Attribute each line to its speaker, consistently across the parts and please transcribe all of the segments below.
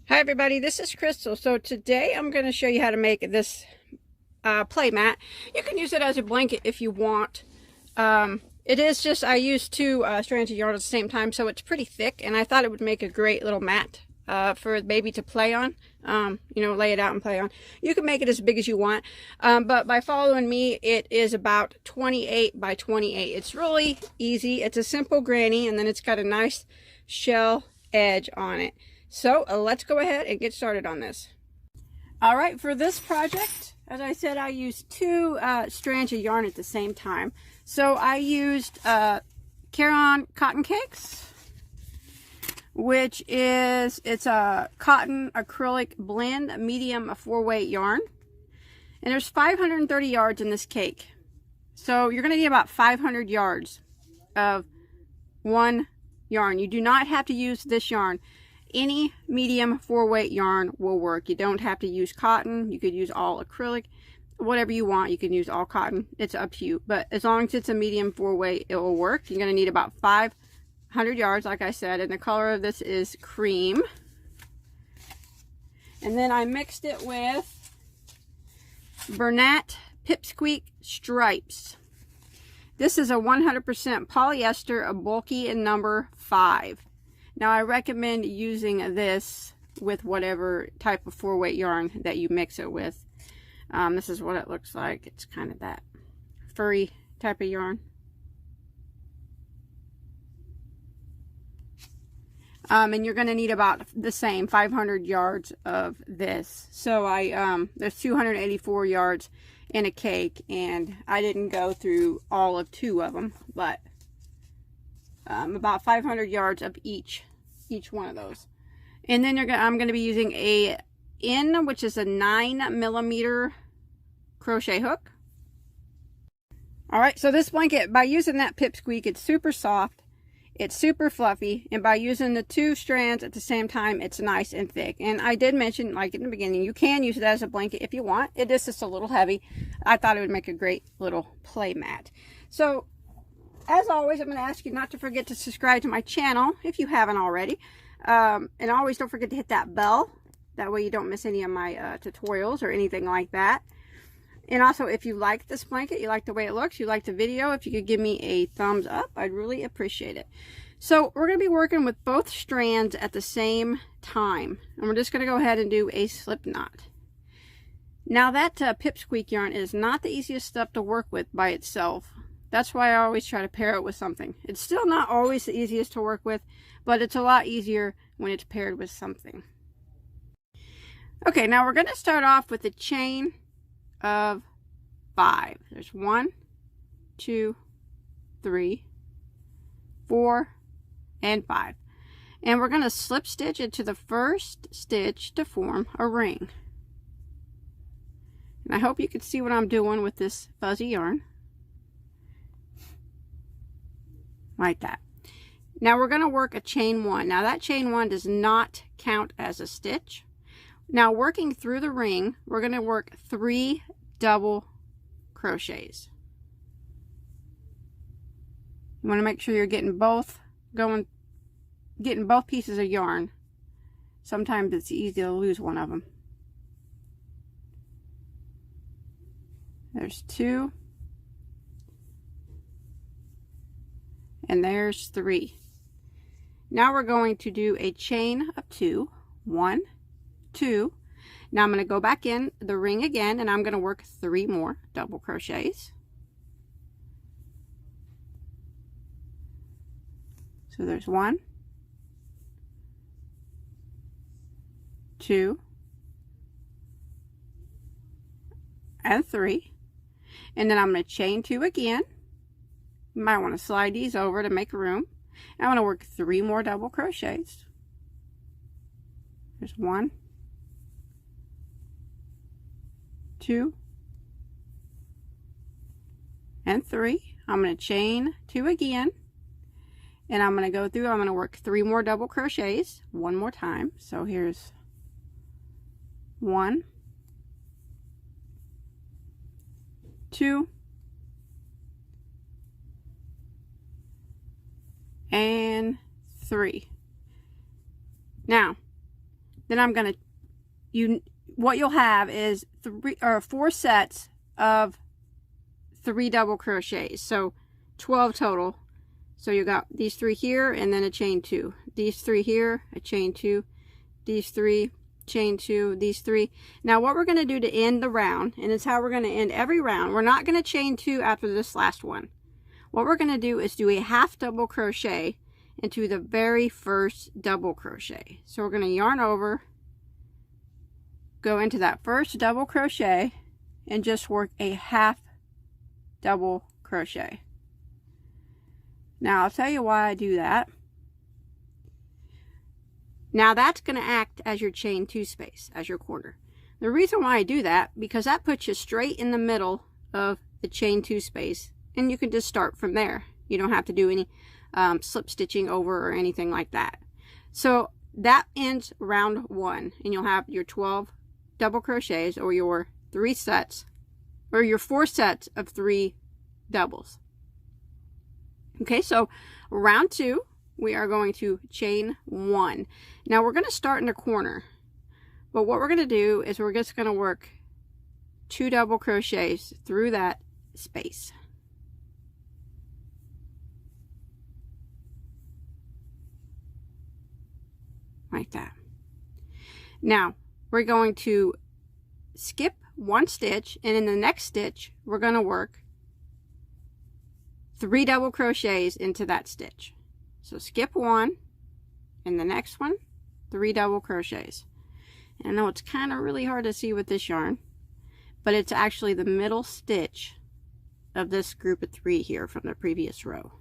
Speaker 1: Hi everybody, this is Crystal. So today I'm going to show you how to make this play mat. You can use it as a blanket if you want. It is just, I used two strands of yarn at the same time, so it's pretty thick, and I thought it would make a great little mat for the baby to play on. You know, lay it out and play on. You can make it as big as you want, but by following me, it is about 28 by 28. It's really easy. It's a simple granny, and then it's got a nice shell edge on it. So let's go ahead and get started on this. All right, for this project, as I said, I used two strands of yarn at the same time. So I used Caron Cotton Cakes, which is, it's a cotton acrylic blend, medium 4-weight yarn. And there's 530 yards in this cake. So you're going to need about 500 yards of one yarn. You do not have to use this yarn. Any medium 4-weight yarn will work. You don't have to use cotton. You could use all acrylic, whatever you want. You can use all cotton. It's up to you. But as long as it's a medium 4-weight, it will work. You're going to need about 500 yards, like I said. And the color of this is cream. And then I mixed it with Bernat Pipsqueak Stripes. This is a 100% polyester, a bulky, and number 5. Now I recommend using this with whatever type of 4-weight yarn that you mix it with. This is what it looks like. It's kind of that furry type of yarn. And you're going to need about the same 500 yards of this. So there's 284 yards in a cake, and I didn't go through all of 2 of them, but about 500 yards of each one of those. And then I'm going to be using a N, which is a 9mm crochet hook. All right, so this blanket, by using that Pipsqueak, it's super soft, it's super fluffy, and by using the 2 strands at the same time, it's nice and thick. And I did mention, like in the beginning, you can use it as a blanket if you want. It is just a little heavy. I thought it would make a great little play mat. So as always, I'm going to ask you not to forget to subscribe to my channel if you haven't already. And always don't forget to hit that bell. That way you don't miss any of my tutorials or anything like that. And also, if you like this blanket, you like the way it looks, you like the video, if you could give me a thumbs up, I'd really appreciate it. So we're going to be working with both strands at the same time. And we're just going to go ahead and do a slip knot. Now that Pipsqueak yarn is not the easiest stuff to work with by itself. That's why I always try to pair it with something. It's still not always the easiest to work with, but it's a lot easier when it's paired with something. Okay, now we're going to start off with a chain of 5. There's 1, 2, 3, 4, and 5. And we're going to slip stitch into the first stitch to form a ring. And I hope you can see what I'm doing with this fuzzy yarn. Like that. Now we're going to work a chain 1. Now that chain 1 does not count as a stitch. Now working through the ring, we're going to work 3 double crochets. You want to make sure you're getting both pieces of yarn. Sometimes it's easy to lose one of them. There's 2. And there's 3. Now we're going to do a chain of 2. 1, 2. Now I'm going to go back in the ring again, and I'm going to work 3 more double crochets. So there's 1, 2, and 3. And then I'm going to chain 2 again. You might want to slide these over to make room. And I'm going to work 3 more double crochets. There's 1, 2, and 3. I'm going to chain 2 again. And I'm going to go through, I'm going to work 3 more double crochets one more time. So here's 1, 2, and 3. Now then I'm going to, what you'll have is 4 sets of 3 double crochets. So 12 total. So you got these 3 here and then a chain 2. These 3 here, a chain 2. These 3, chain 2, these 3. Now what we're going to do to end the round, and it's how we're going to end every round, we're not going to chain 2 after this last one. What we're going to do is do a half double crochet into the very first double crochet. So we're going to yarn over, go into that first double crochet, and just work a half double crochet. Now I'll tell you why I do that. Now that's going to act as your chain 2 space, as your corner. The reason why I do that, because that puts you straight in the middle of the chain 2 space, and you can just start from there. You don't have to do any slip stitching over or anything like that. So that ends round 1, and you'll have your 12 double crochets, or your 3 sets, or your 4 sets of 3 doubles. Okay, so round 2, we are going to chain 1. Now we're going to start in the corner, but what we're going to do is we're just going to work 2 double crochets through that space. Like that. Now we're going to skip 1 stitch, and in the next stitch we're going to work 3 double crochets into that stitch. So skip 1, and the next one, 3 double crochets. And I know it's kind of really hard to see with this yarn, but it's actually the middle stitch of this group of 3 here from the previous row.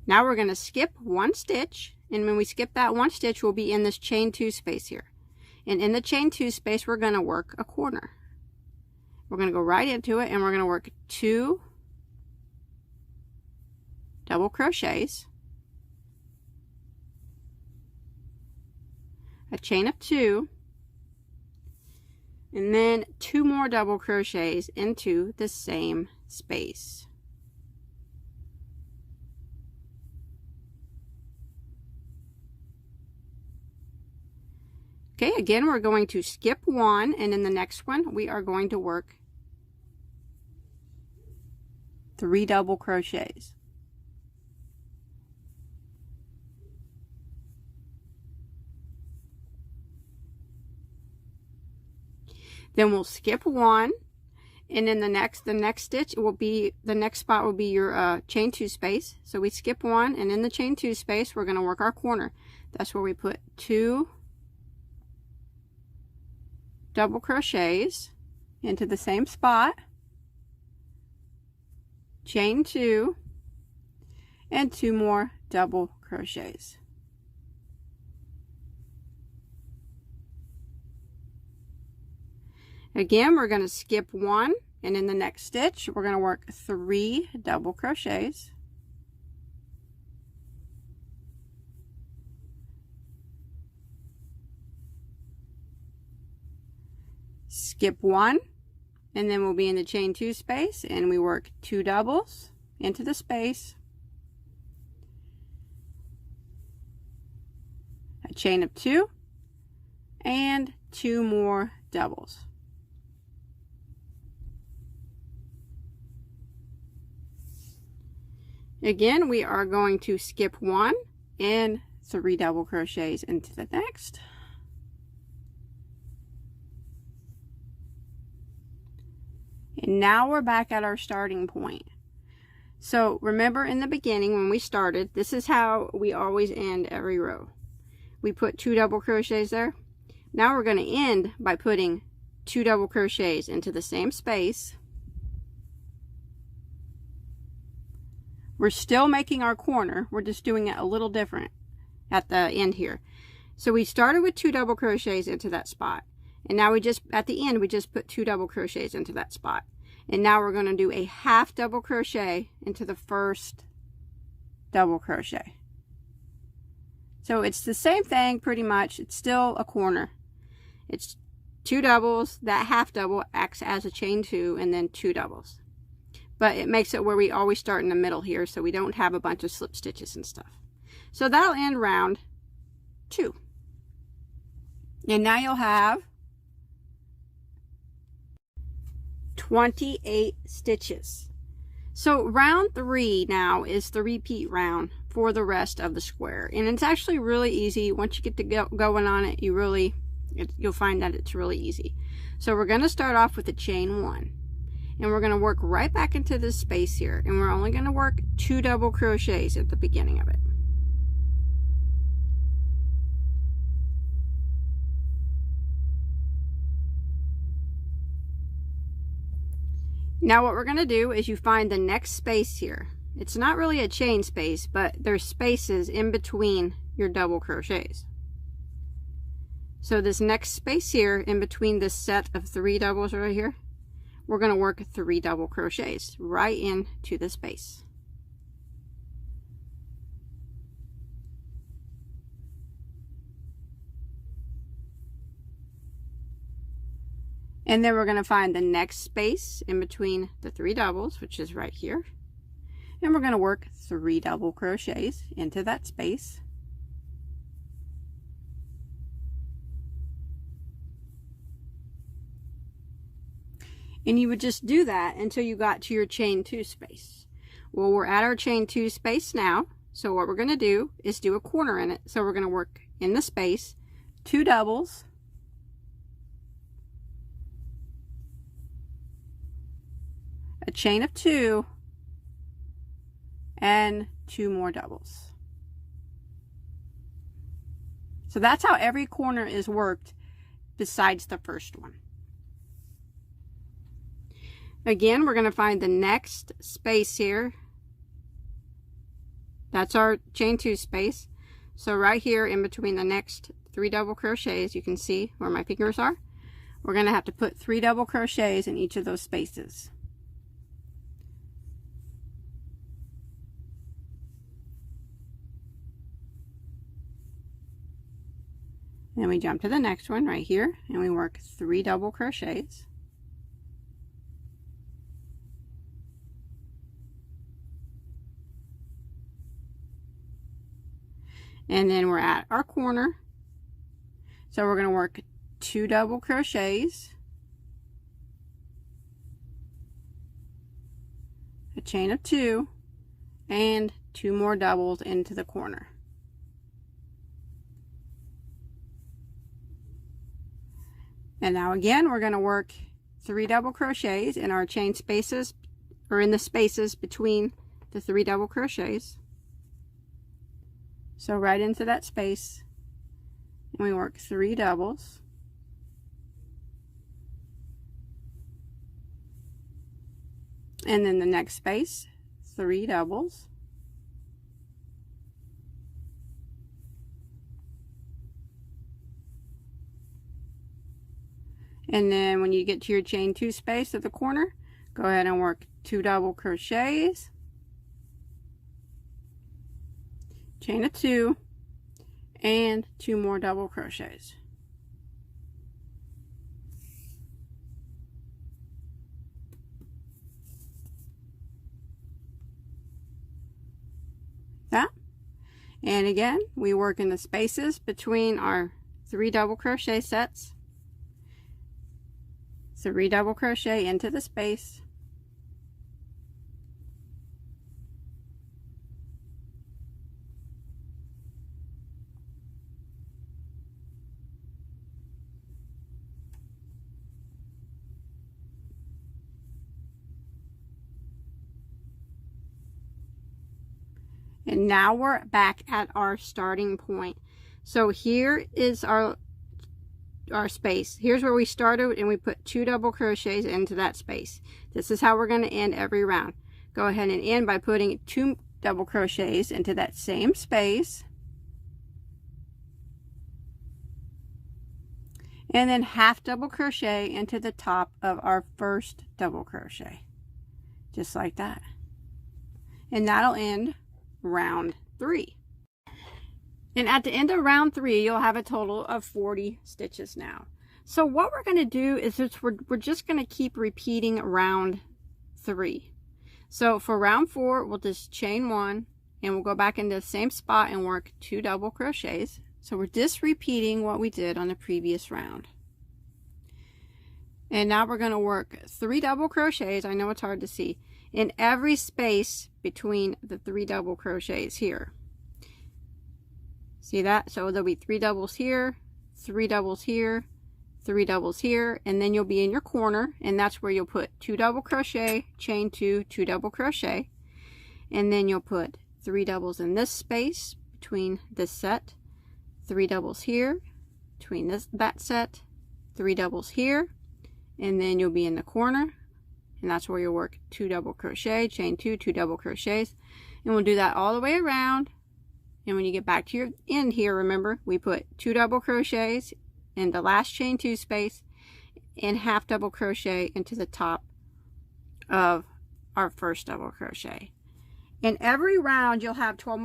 Speaker 1: Now we're going to skip 1 stitch, and when we skip that 1 stitch, we'll be in this chain 2 space here. And in the chain 2 space, we're going to work a corner. We're going to go right into it, and we're going to work 2 double crochets, a chain of 2, and then 2 more double crochets into the same space. Okay, again, we're going to skip 1, and in the next one, we are going to work 3 double crochets. Then we'll skip 1, and in the next stitch will be, the next spot will be your chain 2 space. So we skip 1, and in the chain 2 space, we're going to work our corner. That's where we put 2 double crochets into the same spot, chain 2, and 2 more double crochets. Again, we're going to skip 1, and in the next stitch we're going to work 3 double crochets, skip 1, and then we'll be in the chain 2 space, and we work 2 doubles into the space, a chain of 2, and 2 more doubles. Again, we are going to skip 1 and 3 double crochets into the next. And now we're back at our starting point. So remember in the beginning when we started, this is how we always end every row. We put 2 double crochets there. Now we're going to end by putting 2 double crochets into the same space. We're still making our corner, we're just doing it a little different at the end here. So we started with 2 double crochets into that spot, and now we just, at the end, we just put 2 double crochets into that spot. And now we're going to do a half double crochet into the first double crochet. So it's the same thing pretty much, it's still a corner. It's 2 doubles, that half double acts as a chain 2, and then 2 doubles. but it makes it where we always start in the middle here, so we don't have a bunch of slip stitches and stuff. So that'll end round 2. And now you'll have 28 stitches. So round 3 now is the repeat round for the rest of the square, and it's actually really easy. Once you get to going on it, you'll find that it's really easy. So we're going to start off with a chain 1, and we're going to work right back into this space here, and we're only going to work 2 double crochets at the beginning of it. Now what we're going to do is you find the next space here. It's not really a chain space, but there's spaces in between your double crochets. So this next space here in between this set of 3 doubles right here, we're going to work 3 double crochets right into the space. And then we're going to find the next space in between the 3 doubles, which is right here. And we're going to work 3 double crochets into that space. And you would just do that until you got to your chain 2 space. Well, we're at our chain 2 space now. So what we're going to do is do a corner in it. So we're going to work in the space 2 doubles, a chain of 2, and 2 more doubles. So that's how every corner is worked besides the first one. Again, we're going to find the next space here. That's our chain 2 space. So right here in between the next 3 double crochets, you can see where my fingers are. We're going to have to put 3 double crochets in each of those spaces. Then we jump to the next one right here, and we work 3 double crochets. And then we're at our corner. So we're going to work 2 double crochets, a chain of 2, and 2 more doubles into the corner. And now again, we're going to work 3 double crochets in our chain spaces, or in the spaces between the 3 double crochets. So right into that space, and we work 3 doubles. And then the next space, 3 doubles. And then when you get to your chain 2 space at the corner, go ahead and work 2 double crochets, chain of 2, and 2 more double crochets. That. And again, we work in the spaces between our 3 double crochet sets. 3 double crochet into the space, and now we're back at our starting point. So here is our space. Here's where we started, and we put 2 double crochets into that space. This is how we're going to end every round. Go ahead and end by putting 2 double crochets into that same space, and then half double crochet into the top of our first double crochet, just like that. And that'll end round 3. And at the end of round 3, you'll have a total of 40 stitches now. So what we're going to do is we're just going to keep repeating round 3. So for round 4, we'll just chain 1 and we'll go back into the same spot and work 2 double crochets. So we're just repeating what we did on the previous round. And now we're going to work 3 double crochets. I know it's hard to see, in every space between the 3 double crochets here. See that? So there'll be 3 doubles here, 3 doubles here, 3 doubles here, and then you'll be in your corner, and that's where you'll put 2 double crochet, chain 2, 2 double crochet, and then you'll put 3 doubles in this space between this set, 3 doubles here between that set, 3 doubles here, and then you'll be in the corner, and that's where you'll work 2 double crochet, chain 2, 2 double crochets, and we'll do that all the way around. And when you get back to your end here, remember we put 2 double crochets in the last chain 2 space and half double crochet into the top of our first double crochet. In every round you'll have 12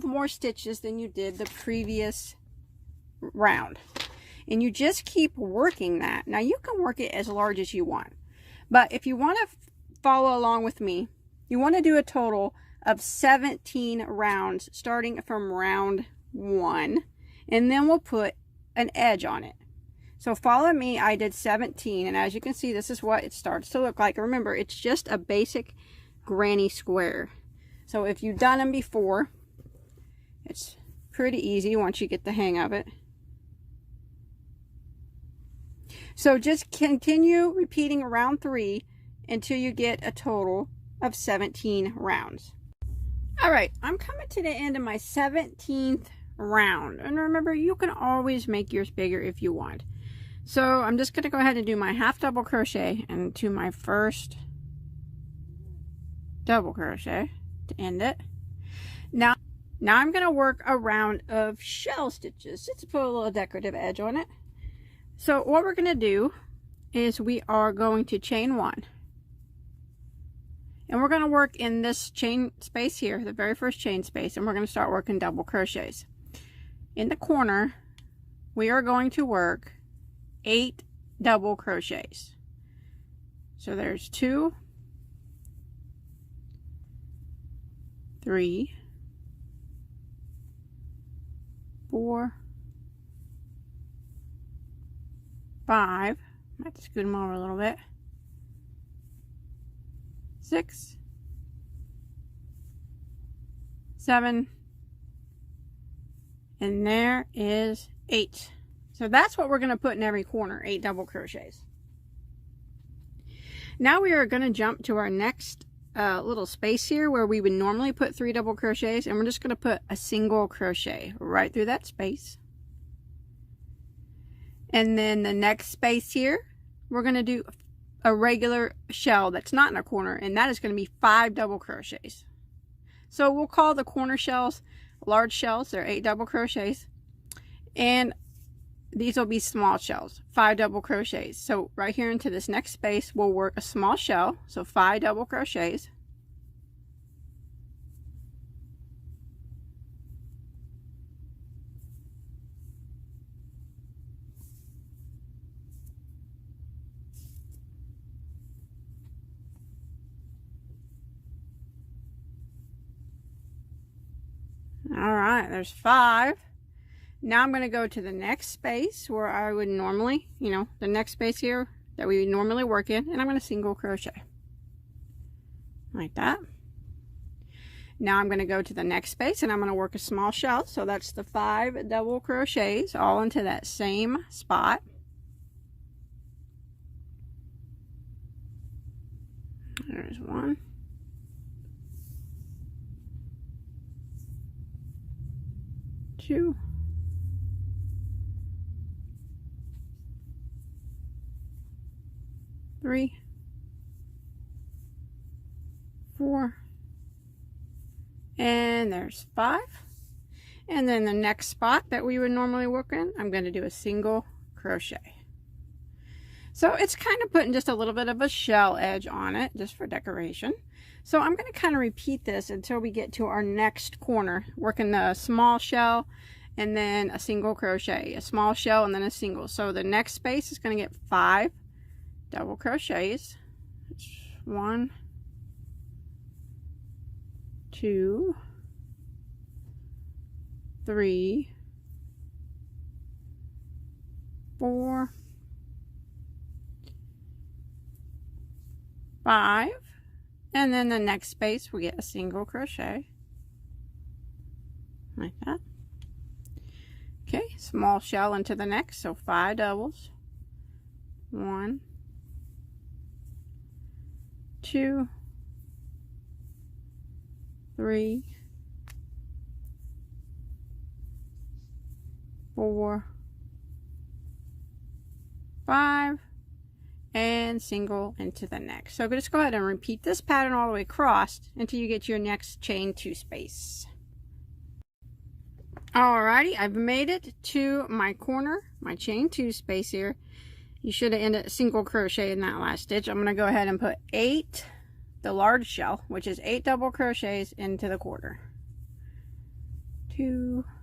Speaker 1: more stitches than you did the previous round. And you just keep working that. Now you can work it as large as you want, but if you want to follow along with me, you want to do a total of 17 rounds starting from round 1, and then we'll put an edge on it. So follow me. I did 17, and as you can see, this is what it starts to look like. Remember, it's just a basic granny square. So if you've done them before, it's pretty easy once you get the hang of it. So just continue repeating round 3 until you get a total of 17 rounds. All right, I'm coming to the end of my 17th round, and remember, you can always make yours bigger if you want. So I'm just going to go ahead and do my half double crochet into my first double crochet to end it. Now I'm going to work a round of shell stitches just to put a little decorative edge on it. So what we're going to do is we are going to chain 1. And we're going to work in this chain space here, the very first chain space, and we're going to start working double crochets. In the corner, we are going to work 8 double crochets. So there's 2, 3, 4, 5, I have to scoot them over a little bit, 6, 7, and there is 8. So that's what we're going to put in every corner, 8 double crochets. Now we are going to jump to our next little space here where we would normally put 3 double crochets, and we're just going to put a single crochet right through that space. And then the next space here, we're going to do a regular shell that's not in a corner, and that is going to be 5 double crochets. So we'll call the corner shells large shells. They're 8 double crochets, and these will be small shells, 5 double crochets. So right here into this next space, we'll work a small shell, so 5 double crochets. All right, there's 5. Now I'm going to go to the next space where I would normally, the next space here that we would normally work in, and I'm going to single crochet like that. Now I'm going to go to the next space and I'm going to work a small shell. So that's the 5 double crochets all into that same spot. There's 1. 2. 3. 4. And there's 5. And then the next spot that we would normally work in, I'm going to do a single crochet. So it's kind of putting just a little bit of a shell edge on it just for decoration. So I'm going to kind of repeat this until we get to our next corner, working the small shell and then a single crochet, a small shell and then a single. So the next space is going to get 5 double crochets. 1, 2, 3, 4, 5, and then the next space we get a single crochet like that. Okay, small shell into the next, so 5 doubles. 1, 2, 3, 4, 5, and single into the next. So just go ahead and repeat this pattern all the way across until you get your next chain 2 space. Alrighty, I've made it to my corner, my chain 2 space here. You should have ended single crochet in that last stitch. I'm going to go ahead and put 8, the large shell, which is 8 double crochets into the quarter. 2, 3.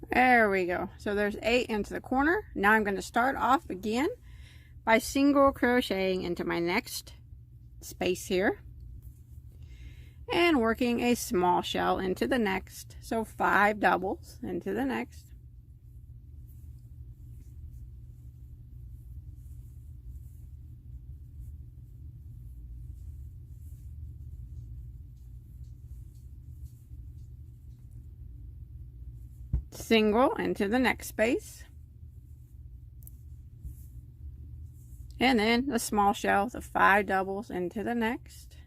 Speaker 1: There we go. So there's 8 into the corner. Now I'm going to start off again by single crocheting into my next space here and working a small shell into the next. So 5 doubles into the next. Single into the next space, and then the small shell, the 5 doubles into the next,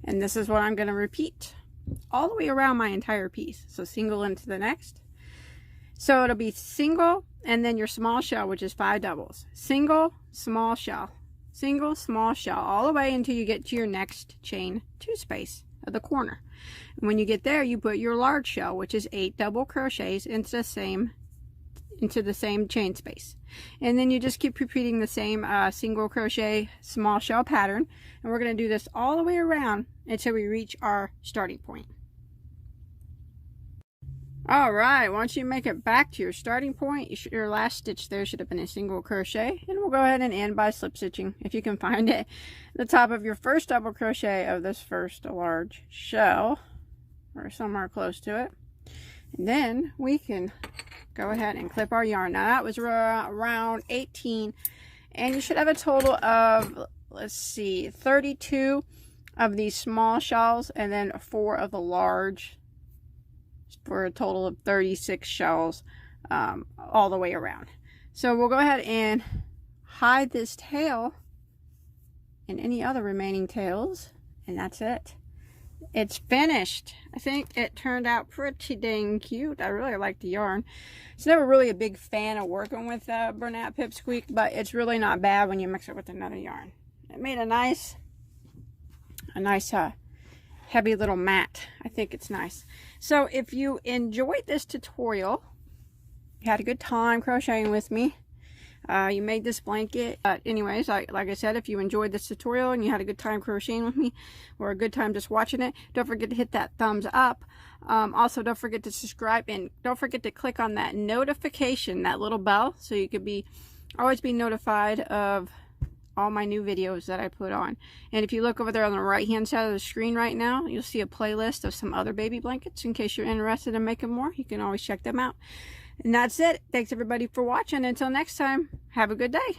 Speaker 1: and this is what I'm going to repeat all the way around my entire piece. So single into the next. So it'll be single and then your small shell, which is 5 doubles. Single, small shell, single, small shell, all the way until you get to your next chain 2 space of the corner. And when you get there, you put your large shell, which is 8 double crochets into the same chain space. And then you just keep repeating the same single crochet small shell pattern. And we're going to do this all the way around until we reach our starting point. Alright, once you make it back to your starting point, your last stitch there should have been a single crochet, and we'll go ahead and end by slip stitching, if you can find it, the top of your first double crochet of this first large shell, or somewhere close to it. And then we can go ahead and clip our yarn. Now that was around 18, and you should have a total of, let's see, 32 of these small shells, and then 4 of the large, for a total of 36 shells all the way around. So we'll go ahead and hide this tail and any other remaining tails, and that's it. It's finished. I think it turned out pretty dang cute. I really like the yarn. It's never really a big fan of working with Bernat Pipsqueak, but it's really not bad when you mix it with another yarn. It made a nice heavy little mat. I think it's nice. So if you enjoyed this tutorial, you had a good time crocheting with me, you made this blanket, anyways, like I said, if you enjoyed this tutorial and you had a good time crocheting with me, or a good time just watching it, don't forget to hit that thumbs up. Also, don't forget to subscribe, and don't forget to click on that notification, that little bell, so you could always be notified of all my new videos that I put on. And if you look over there on the right hand side of the screen right now, you'll see a playlist of some other baby blankets. In case you're interested in making more, you can always check them out. And that's it. Thanks everybody for watching. Until next time, have a good day.